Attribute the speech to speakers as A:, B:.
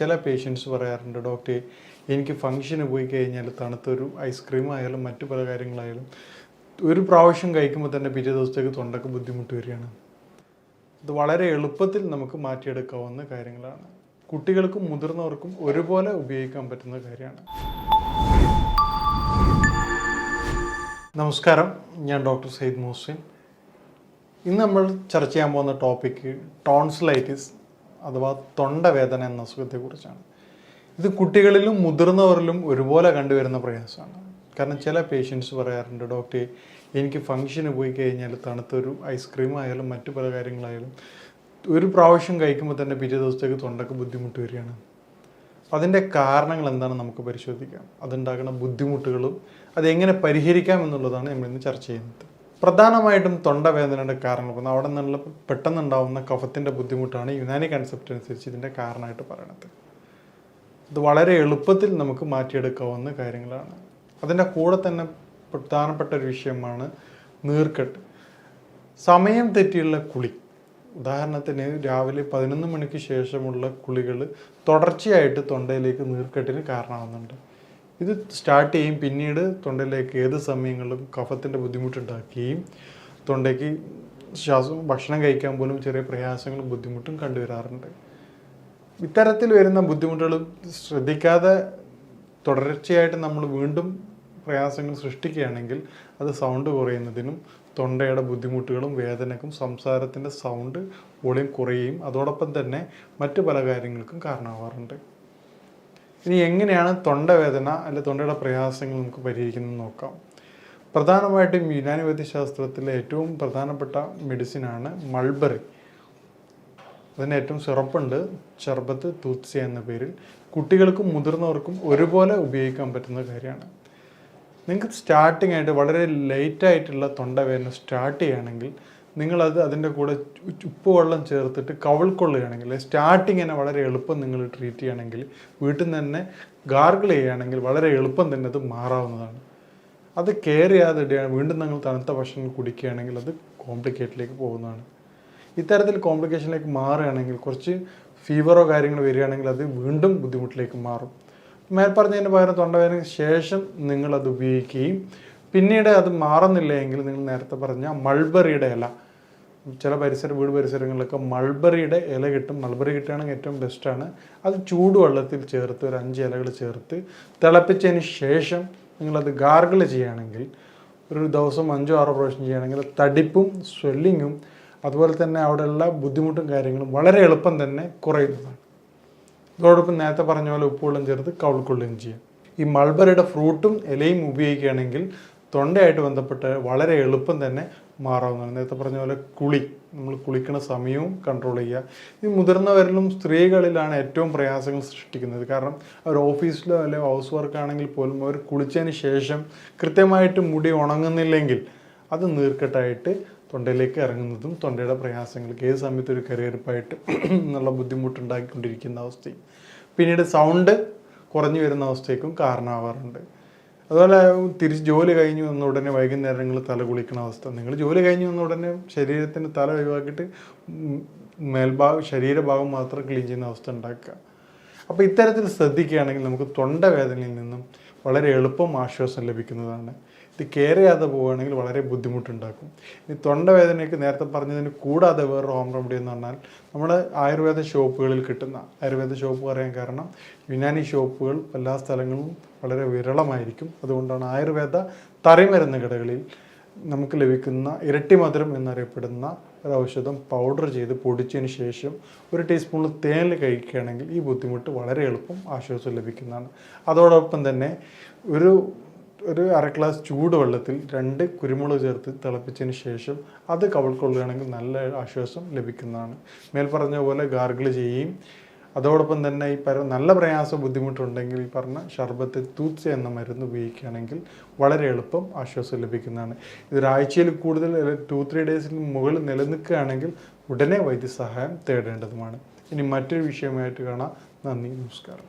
A: ചില പേഷ്യൻസ് പറയാറുണ്ട്, ഡോക്ടറെ എനിക്ക് ഫംഗ്ഷന് പോയി കഴിഞ്ഞാൽ തണുത്തൊരു ഐസ്ക്രീം ആയാലും മറ്റു പല കാര്യങ്ങളായാലും ഒരു പ്രാവശ്യം കഴിക്കുമ്പോൾ തന്നെ പിറ്റേ ദിവസത്തേക്ക് തൊണ്ടക്ക് ബുദ്ധിമുട്ട് വരികയാണ്. ഇത് വളരെ എളുപ്പത്തിൽ നമുക്ക് മാറ്റിയെടുക്കാവുന്ന കാര്യങ്ങളാണ്. കുട്ടികൾക്കും മുതിർന്നവർക്കും ഒരുപോലെ ഉപയോഗിക്കാൻ പറ്റുന്ന കാര്യമാണ്. നമസ്കാരം, ഞാൻ ഡോക്ടർ സയ്യിദ് മുഹസിൻ. ഇന്ന് നമ്മൾ ചർച്ച ചെയ്യാൻ പോകുന്ന ടോപ്പിക്ക് ടോൺസിലൈറ്റിസ് അഥവാ തൊണ്ടവേദന എന്ന അസുഖത്തെക്കുറിച്ചാണ്. ഇത് കുട്ടികളിലും മുതിർന്നവരിലും ഒരുപോലെ കണ്ടുവരുന്ന പ്രയാസമാണ്. കാരണം ചില പേഷ്യൻസ് പറയാറുണ്ട്, ഡോക്ടറെ എനിക്ക് ഫംഗ്ഷന് പോയി കഴിഞ്ഞാൽ തണുത്തൊരു ഐസ്ക്രീം ആയാലും മറ്റു പല കാര്യങ്ങളായാലും ഒരു പ്രാവശ്യം കഴിക്കുമ്പോൾ തന്നെ പിറ്റേ ദിവസത്തേക്ക് തൊണ്ടക്ക് ബുദ്ധിമുട്ട് വരികയാണ്. അതിൻ്റെ കാരണങ്ങൾ എന്താണെന്ന് നമുക്ക് പരിശോധിക്കാം. അതുണ്ടാകുന്ന ബുദ്ധിമുട്ടുകളും അതെങ്ങനെ പരിഹരിക്കാം എന്നുള്ളതാണ് നമ്മളിന്ന് ചർച്ച ചെയ്യുന്നത്. പ്രധാനമായിട്ടും തൊണ്ടവേദനയുടെ കാരണങ്ങൾ അവിടെ നിന്നുള്ള പെട്ടെന്നുണ്ടാവുന്ന കഫത്തിൻ്റെ ബുദ്ധിമുട്ടാണ് യുനാനി കൺസെപ്റ്റ് അനുസരിച്ച് ഇതിൻ്റെ കാരണമായിട്ട് പറയുന്നത്. ഇത് വളരെ എളുപ്പത്തിൽ നമുക്ക് മാറ്റിയെടുക്കാവുന്ന കാര്യങ്ങളാണ്. അതിൻ്റെ കൂടെ തന്നെ പ്രധാനപ്പെട്ട ഒരു വിഷയമാണ് നീർക്കെട്ട്. സമയം തെറ്റിയുള്ള കുളി. ഉദാഹരണത്തിന് രാവിലെ 11 മണിക്ക് ശേഷമുള്ള കുളികൾ തുടർച്ചയായിട്ട് തൊണ്ടയിലേക്ക് നീർക്കെട്ടിന് കാരണമാകുന്നുണ്ട്. ഇത് സ്റ്റാർട്ട് ചെയ്യും, പിന്നീട് തൊണ്ടയിലേക്ക് ഏത് സമയങ്ങളിലും കഫത്തിൻ്റെ ബുദ്ധിമുട്ടുണ്ടാക്കുകയും തൊണ്ടയ്ക്ക് ഭക്ഷണം കഴിക്കാൻ പോലും ചെറിയ പ്രയാസങ്ങളും ബുദ്ധിമുട്ടും കണ്ടുവരാറുണ്ട്. ഇത്തരത്തിൽ വരുന്ന ബുദ്ധിമുട്ടുകൾ ശ്രദ്ധിക്കാതെ തുടർച്ചയായിട്ട് നമ്മൾ വീണ്ടും പ്രയാസങ്ങൾ സൃഷ്ടിക്കുകയാണെങ്കിൽ അത് സൗണ്ട് കുറയുന്നതിനും തൊണ്ടയുടെ ബുദ്ധിമുട്ടുകളും വേദനക്കും സംസാരത്തിൻ്റെ സൗണ്ട് വോളിയം കുറയുകയും അതോടൊപ്പം തന്നെ മറ്റു പല കാര്യങ്ങൾക്കും കാരണമാവാറുണ്ട്. ഇനി എങ്ങനെയാണ് തൊണ്ടവേദന അല്ലെ തൊണ്ടയുടെ പ്രയാസങ്ങൾ നമുക്ക് പരിഹരിക്കുന്നത് നോക്കാം. പ്രധാനമായിട്ടും യുനാനി വൈദ്യശാസ്ത്രത്തിലെ ഏറ്റവും പ്രധാനപ്പെട്ട മെഡിസിനാണ് മൾബറി. അതിന് ഏറ്റവും സിറപ്പുണ്ട്, ഷർബത്ത് തൂത്സ്യ എന്ന പേരിൽ. കുട്ടികൾക്കും മുതിർന്നവർക്കും ഒരുപോലെ ഉപയോഗിക്കാൻ പറ്റുന്ന കാര്യമാണ്. നിങ്ങൾക്ക് സ്റ്റാർട്ടിംഗ് ആയിട്ട് വളരെ ലേറ്റായിട്ടുള്ള തൊണ്ടവേദന സ്റ്റാർട്ട് ചെയ്യുകയാണെങ്കിൽ നിങ്ങളത് അതിൻ്റെ കൂടെ ഉപ്പ് വെള്ളം ചേർത്തിട്ട് കവിൾക്കൊള്ളുകയാണെങ്കിൽ സ്റ്റാർട്ടിങ് തന്നെ വളരെ എളുപ്പം നിങ്ങൾ ട്രീറ്റ് ചെയ്യുകയാണെങ്കിൽ വീട്ടിൽ നിന്ന് തന്നെ ഗാർഗിൾ ചെയ്യുകയാണെങ്കിൽ വളരെ എളുപ്പം തന്നെ അത് മാറാവുന്നതാണ്. അത് കെയർ ചെയ്യാതെ വീണ്ടും നിങ്ങൾ തണുത്ത ഭക്ഷണം കുടിക്കുകയാണെങ്കിൽ അത് കോംപ്ലിക്കേറ്റിലേക്ക് പോകുന്നതാണ്. ഇത്തരത്തിൽ കോംപ്ലിക്കേഷനിലേക്ക് മാറുകയാണെങ്കിൽ കുറച്ച് ഫീവറോ കാര്യങ്ങളോ വരികയാണെങ്കിൽ അത് വീണ്ടും ബുദ്ധിമുട്ടിലേക്ക് മാറും. മേൽപ്പറഞ്ഞതിന് പകരം തൊണ്ടവേദനയ്ക്ക് ശേഷം നിങ്ങളത് ഉപയോഗിക്കുകയും പിന്നീട് അത് മാറുന്നില്ല എങ്കിൽ നിങ്ങൾ നേരത്തെ പറഞ്ഞ മൾബറിയുടെ ഇല, ചില വീട് പരിസരങ്ങളിലൊക്കെ മൾബറിയുടെ ഇല കിട്ടും. മൾബറി കിട്ടുകയാണെങ്കിൽ ഏറ്റവും ബെസ്റ്റാണ്. അത് ചൂടുവെള്ളത്തിൽ ചേർത്ത് ഒരു 5 ഇലകൾ ചേർത്ത് തിളപ്പിച്ചതിന് ശേഷം നിങ്ങളത് ഗാർഗിൾ ചെയ്യുകയാണെങ്കിൽ ഒരു ദിവസം 5-6 പ്രാവശ്യം ചെയ്യുകയാണെങ്കിൽ തടിപ്പും സ്വെല്ലിങ്ങും അതുപോലെ തന്നെ അവിടെയുള്ള ബുദ്ധിമുട്ടും കാര്യങ്ങളും വളരെ എളുപ്പം തന്നെ കുറയുന്നതാണ്. അതോടൊപ്പം നേരത്തെ പറഞ്ഞ പോലെ ഉപ്പുവെള്ളം ചേർത്ത് കവിൾക്കൊള്ളുകയും ചെയ്യാം. ഈ മൾബറിയുടെ ഫ്രൂട്ടും ഇലയും ഉപയോഗിക്കുകയാണെങ്കിൽ തൊണ്ടയായിട്ട് ബന്ധപ്പെട്ട് വളരെ എളുപ്പം തന്നെ മാറാവുന്നതാണ്. നേരത്തെ പറഞ്ഞ പോലെ നമ്മൾ കുളിക്കുന്ന സമയവും കൺട്രോൾ ചെയ്യുക. ഈ മുതിർന്നവരിലും സ്ത്രീകളിലാണ് ഏറ്റവും പ്രയാസങ്ങൾ സൃഷ്ടിക്കുന്നത്. കാരണം അവർ ഓഫീസിലോ അല്ലെങ്കിൽ ഹൗസ് വർക്ക് ആണെങ്കിൽ പോലും അവർ കുളിച്ചതിന് ശേഷം കൃത്യമായിട്ട് മുടി ഉണങ്ങുന്നില്ലെങ്കിൽ അത് നീർക്കെട്ടായിട്ട് തൊണ്ടയിലേക്ക് ഇറങ്ങുന്നതും തൊണ്ടയുടെ പ്രയാസങ്ങൾക്ക് ഏത് സമയത്ത് ഒരു കരകരപ്പായിട്ട് എന്നുള്ള ബുദ്ധിമുട്ടുണ്ടാക്കിക്കൊണ്ടിരിക്കുന്ന അവസ്ഥയും പിന്നീട് സൗണ്ട് കുറഞ്ഞു വരുന്ന അവസ്ഥയ്ക്കും കാരണമാവാറുണ്ട്. അതുപോലെ തിരിച്ച് ജോലി കഴിഞ്ഞ് വന്ന ഉടനെ വൈകുന്നേരങ്ങളിൽ തല കുളിക്കുന്ന അവസ്ഥ. നിങ്ങൾ ജോലി കഴിഞ്ഞ് വന്ന ഉടനെ ശരീരത്തിന് തല ഒഴിവാക്കിയിട്ട് ശരീരഭാഗം മാത്രം ക്ലീൻ ചെയ്യുന്ന അവസ്ഥ ഉണ്ടാക്കുക. അപ്പോൾ ഇത്തരത്തിൽ ശ്രദ്ധിക്കുകയാണെങ്കിൽ നമുക്ക് തൊണ്ടവേദനയിൽ നിന്നും വളരെ എളുപ്പം ആശ്വാസം ലഭിക്കുന്നതാണ്. ഇത് കെയർ ചെയ്യാതെ പോവുകയാണെങ്കിൽ വളരെ ബുദ്ധിമുട്ടുണ്ടാക്കും. ഈ തൊണ്ടവേദനയ്ക്ക് നേരത്തെ പറഞ്ഞതിന് കൂടാതെ വേറൊരു ഹോം റെമഡി എന്ന് പറഞ്ഞാൽ നമ്മുടെ ആയുർവേദ ഷോപ്പുകളിൽ കിട്ടുന്ന, ആയുർവേദ ഷോപ്പ് പറയാൻ കാരണം യുനാനി ഷോപ്പുകൾ എല്ലാ സ്ഥലങ്ങളും വളരെ വിരളമായിരിക്കും. അതുകൊണ്ടാണ് ആയുർവേദ തറിമരുന്ന് കടകളിൽ നമുക്ക് ലഭിക്കുന്ന ഇരട്ടി മധുരം എന്നറിയപ്പെടുന്ന ഒരു ഔഷധം പൗഡർ ചെയ്ത് പൊടിച്ചതിന് ശേഷം 1 ടീസ്പൂൺ തേനിൽ കഴിക്കുകയാണെങ്കിൽ ഈ ബുദ്ധിമുട്ട് വളരെ എളുപ്പം ആശ്വാസം ലഭിക്കുന്നതാണ്. അതോടൊപ്പം തന്നെ ഒരു 1/2 ഗ്ലാസ് ചൂടുവെള്ളത്തിൽ 2 കുരുമുളക് ചേർത്ത് തിളപ്പിച്ചതിന് ശേഷം അത് കവിൾക്കൊള്ളുകയാണെങ്കിൽ നല്ല ആശ്വാസം ലഭിക്കുന്നതാണ്. മേൽപ്പറഞ്ഞ പോലെ ഗാർഗിൾ ചെയ്യുകയും അതോടൊപ്പം തന്നെ ഈ നല്ല പ്രയാസം ബുദ്ധിമുട്ടുണ്ടെങ്കിൽ ഈ പറഞ്ഞ ഷർബത്ത് തൂത്സ്യ എന്ന മരുന്ന് ഉപയോഗിക്കുകയാണെങ്കിൽ വളരെ എളുപ്പം ആശ്വാസം ലഭിക്കുന്നതാണ്. ഇതൊരാഴ്ചയിൽ കൂടുതൽ 2-3 ഡേയ്സിന് മുകളിൽ നിലനിൽക്കുകയാണെങ്കിൽ ഉടനെ വൈദ്യസഹായം തേടേണ്ടതുമാണ്. ഇനി മറ്റൊരു വിഷയമായിട്ട് കാണാം. നന്ദി, നമസ്കാരം.